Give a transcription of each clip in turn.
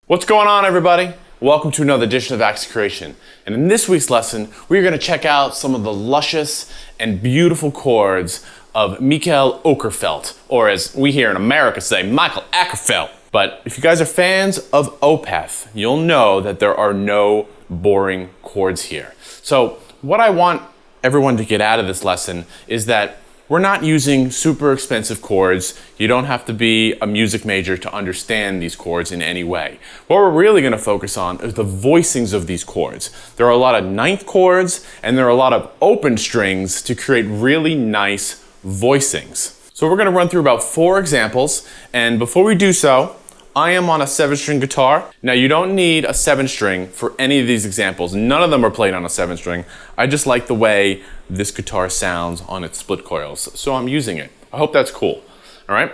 What's going on, everybody? Welcome to another edition of Axe Creation. And in this week's lesson, we're going to check out some of the luscious and beautiful chords of Mikael Akerfeldt, or as we here in America say, Mikael Akerfeldt. But if you guys are fans of Opeth, you'll know that there are no boring chords here. So what I want everyone to get out of this lesson is that we're not using super expensive chords. You don't have to be a music major to understand these chords in any way. What we're really going to focus on is the voicings of these chords. There are a lot of ninth chords and there are a lot of open strings to create really nice voicings. So we're going to run through about 4 examples, and before we do so, I am on a 7-string guitar. Now you don't need a 7-string for any of these examples. None of them are played on a 7-string. I just like the way this guitar sounds on its split coils, so I'm using it. I hope that's cool. All right.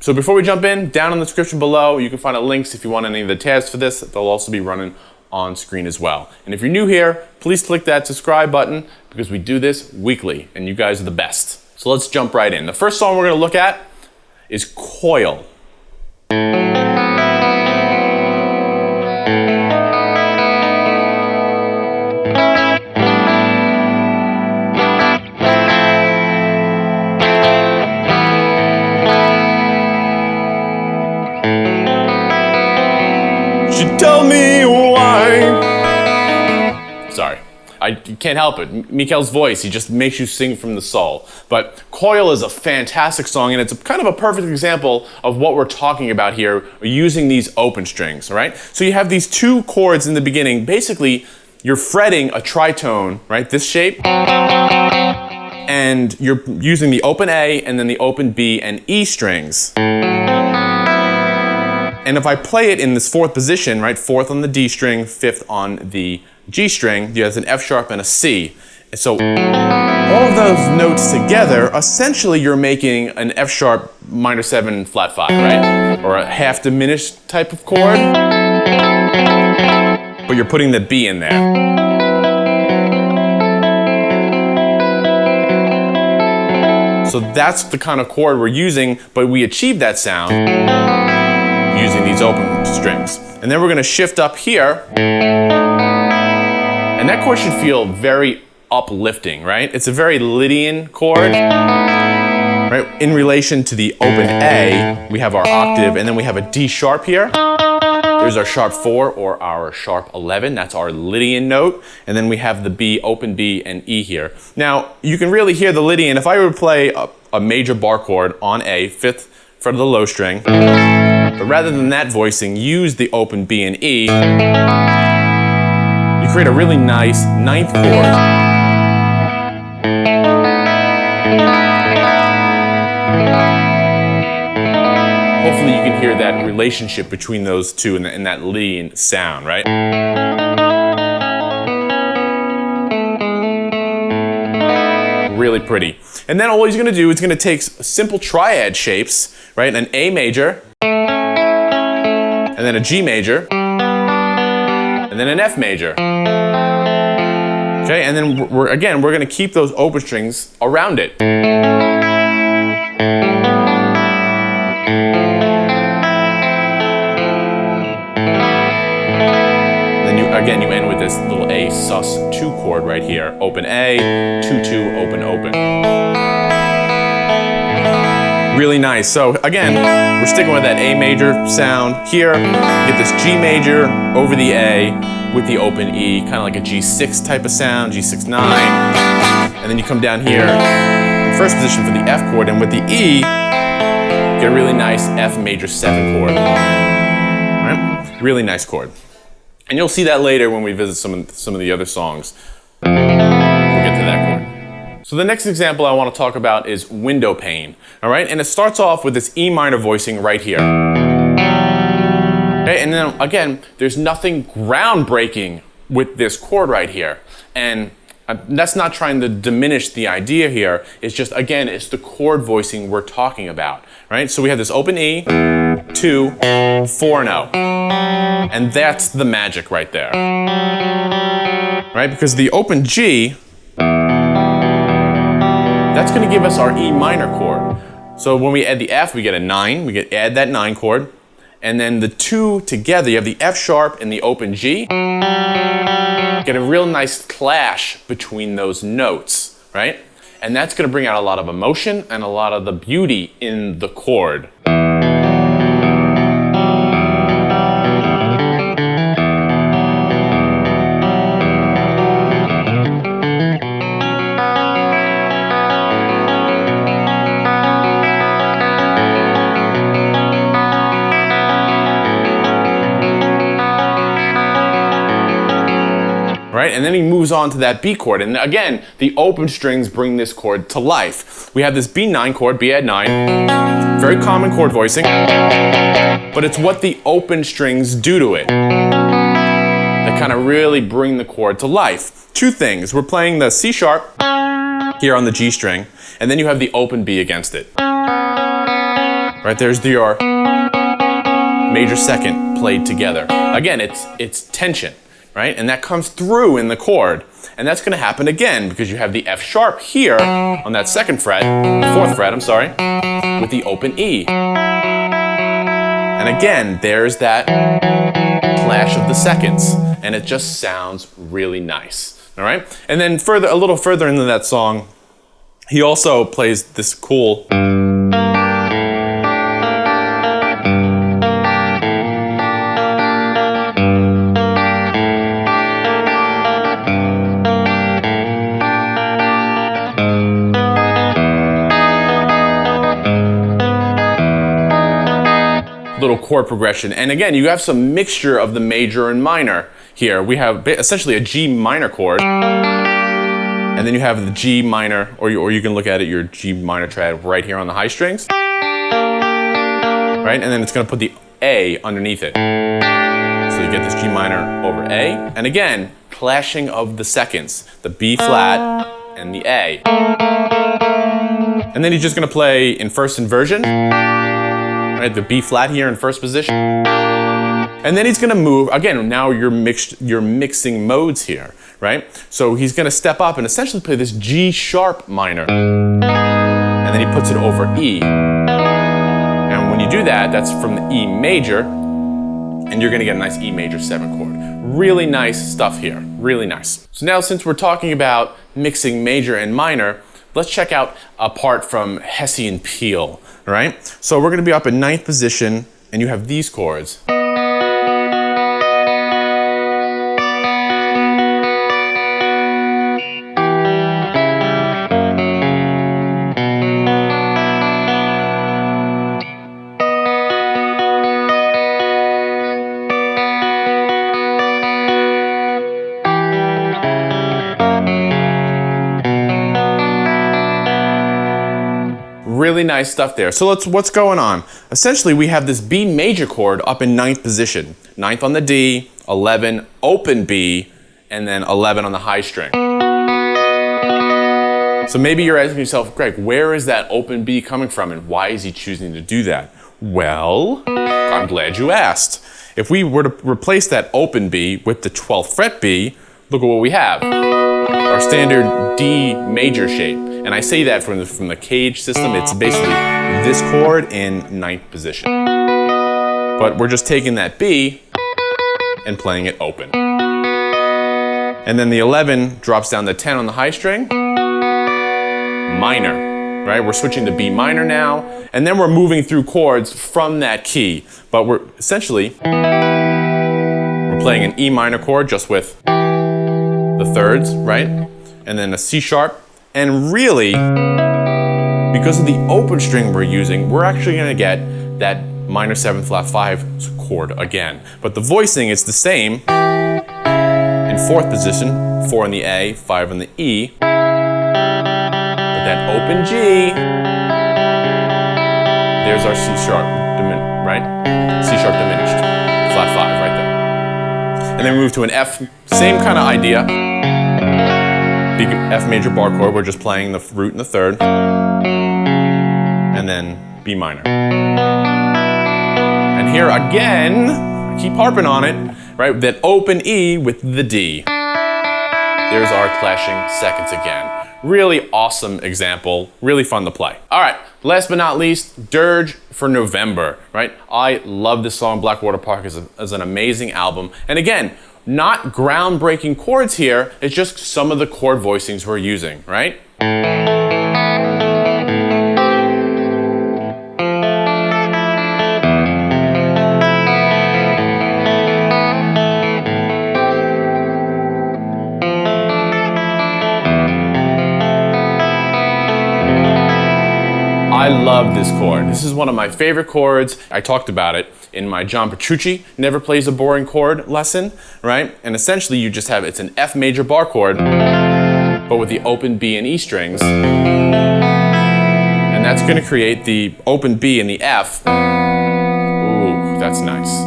So before we jump in, down in the description below, you can find links if you want any of the tabs for this. They'll also be running on screen as well. And if you're new here, please click that subscribe button because we do this weekly and you guys are the best. So let's jump right in. The first song we're going to look at is Coil. She told me why. Sorry, I can't help it. Mikael's voice, he just makes you sing from the soul. But Coil is a fantastic song, and it's kind of a perfect example of what we're talking about here, using these open strings, all right? So you have these 2 chords in the beginning. Basically, you're fretting a tritone, right? This shape. And you're using the open A and then the open B and E strings. And if I play it in this 4th position, right, 4th on the D string, 5th on the G string, you have an F sharp and a C. And so all of those notes together, essentially you're making an F sharp minor 7 flat 5, right? Or a half diminished type of chord. But you're putting the B in there. So that's the kind of chord we're using, but we achieve that sound using these open strings. And then we're going to shift up here, and that chord should feel very uplifting, right? It's a very Lydian chord, right? In relation to the open A, we have our octave, and then we have a D sharp here. There's our sharp 4 or our sharp 11. That's our Lydian note. And then we have the B, open B, and E here. Now, you can really hear the Lydian. If I were to play a major bar chord on A, 5th fret of the low string, but rather than that voicing, use the open B and E, you create a really nice 9th chord. Hopefully you can hear that relationship between those 2 and that Lydian sound, right? Really pretty. And then all he's going to do is going to take simple triad shapes, right? An A major, and then a G major, and then an F major. Okay, and then we're going to keep those open strings around it. Then you end with this little A sus2 chord right here. Open A, 2-2, open, open. Really nice. So again, we're sticking with that A major sound here. Get this G major over the A with the open E, kind of like a G6 type of sound, G6-9. And then you come down here in first position for the F chord, and with the E, get a really nice F major 7 chord. All right? Really nice chord. And you'll see that later when we visit some of the other songs. We'll get to that chord. So the next example I want to talk about is Windowpane, all right? And it starts off with this E minor voicing right here. Okay, and then again, there's nothing groundbreaking with this chord right here. And that's not trying to diminish the idea here. It's just, again, it's the chord voicing we're talking about, right? So we have this open E, 2, 4, and 0. And that's the magic right there, right? Because the open G, that's going to give us our E minor chord. So when we add the F, we get a 9. We add that 9 chord. and then the two together, you have the F sharp and the open G. Get a real nice clash between those notes, right? And that's gonna bring out a lot of emotion and a lot of the beauty in the chord. Right? And then he moves on to that B chord. And again, the open strings bring this chord to life. We have this B9 chord, B add 9, very common chord voicing, but it's what the open strings do to it that kind of really bring the chord to life. Two things, we're playing the C sharp here on the G string, and then you have the open B against it. Right, there's your major second played together. Again, it's tension. Right? And that comes through in the chord. And that's gonna happen again because you have the F sharp here on that second fret, fourth fret, I'm sorry, with the open E. And again, there's that clash of the seconds, and it just sounds really nice. All right? And then a little further into that song, he also plays this cool little chord progression. And again, you have some mixture of the major and minor here. We have essentially a G minor chord, and then you have the G minor, or you can look at it, your G minor triad right here on the high strings, right? And then it's gonna put the A underneath it. So you get this G minor over A, and again, clashing of the seconds, the B flat and the A. And then he's just gonna play in first inversion, right, the B flat here in first position. And then he's gonna move, again, now you're mixing modes here, right? So he's gonna step up and essentially play this G sharp minor. And then he puts it over E. And when you do that, that's from the E major, and you're gonna get a nice E major 7 chord. Really nice stuff here, really nice. So now since we're talking about mixing major and minor, let's check out a part from Hessian Peel, right? So we're gonna be up in 9th position, and you have these chords. Really nice stuff there. So what's going on? Essentially, we have this B major chord up in 9th position. 9th on the D, 11, open B, and then 11 on the high string. So maybe you're asking yourself, Greg, where is that open B coming from, and why is he choosing to do that? Well, I'm glad you asked. If we were to replace that open B with the 12th fret B, look at what we have. Our standard D major shape. And I say that from the Cage system, it's basically this chord in 9th position. But we're just taking that B and playing it open. And then the 11 drops down to 10 on the high string, minor, right? We're switching to B minor now, and then we're moving through chords from that key. But we're playing an E minor chord just with the thirds, right? And then a C sharp. And really, because of the open string we're using, we're actually gonna get that minor 7 flat 5 chord again. But the voicing is the same in 4th position, 4 on the A, 5 on the E. But that open G, there's our C sharp, right? C sharp diminished, flat 5 right there. And then we move to an F, same kind of idea. Big F major bar chord, we're just playing the root and the third, and then B minor. And here again, I keep harping on it, right? That open E with the D. There's our clashing seconds again. Really awesome example, really fun to play. All right, Last but not least, Dirge for November, right? I love this song. Blackwater Park is an amazing album. And again, not groundbreaking chords here, it's just some of the chord voicings we're using, right? I love this chord. This is one of my favorite chords. I talked about it in my John Petrucci Never Plays a Boring Chord lesson, right? And essentially you just have, it's an F major bar chord, but with the open B and E strings. And that's gonna create the open B and the F. Ooh, that's nice,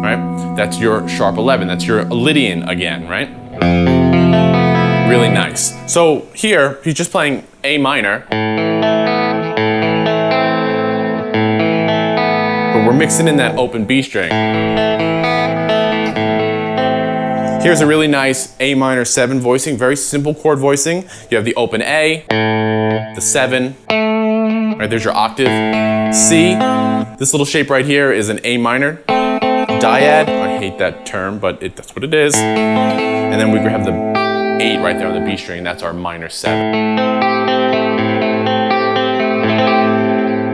right? That's your sharp 11, that's your Lydian again, right? Really nice. So here, he's just playing A minor, but we're mixing in that open B string. Here's a really nice A minor 7 voicing, very simple chord voicing. You have the open A, the 7, right, there's your octave. C, this little shape right here is an A minor dyad. I hate that term, but that's what it is. And then we have the 8 right there on the B string, that's our minor 7.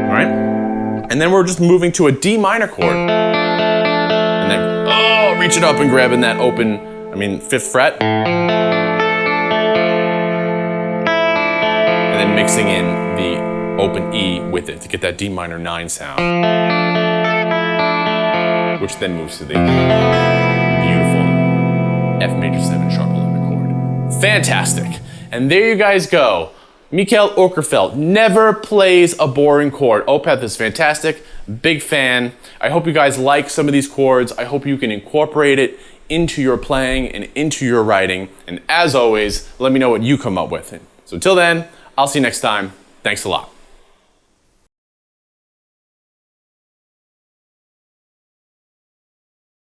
All right? And then we're just moving to a D minor chord. And then, oh, reach it up and grabbing that open, 5th fret. And then mixing in the open E with it to get that D minor 9 sound. Which then moves to the beautiful F major 7 sharp 11 chord. Fantastic. And there you guys go. Mikael Akerfeldt never plays a boring chord. Opeth is fantastic, big fan. I hope you guys like some of these chords. I hope you can incorporate it into your playing and into your writing. And as always, let me know what you come up with. So until then, I'll see you next time. Thanks a lot.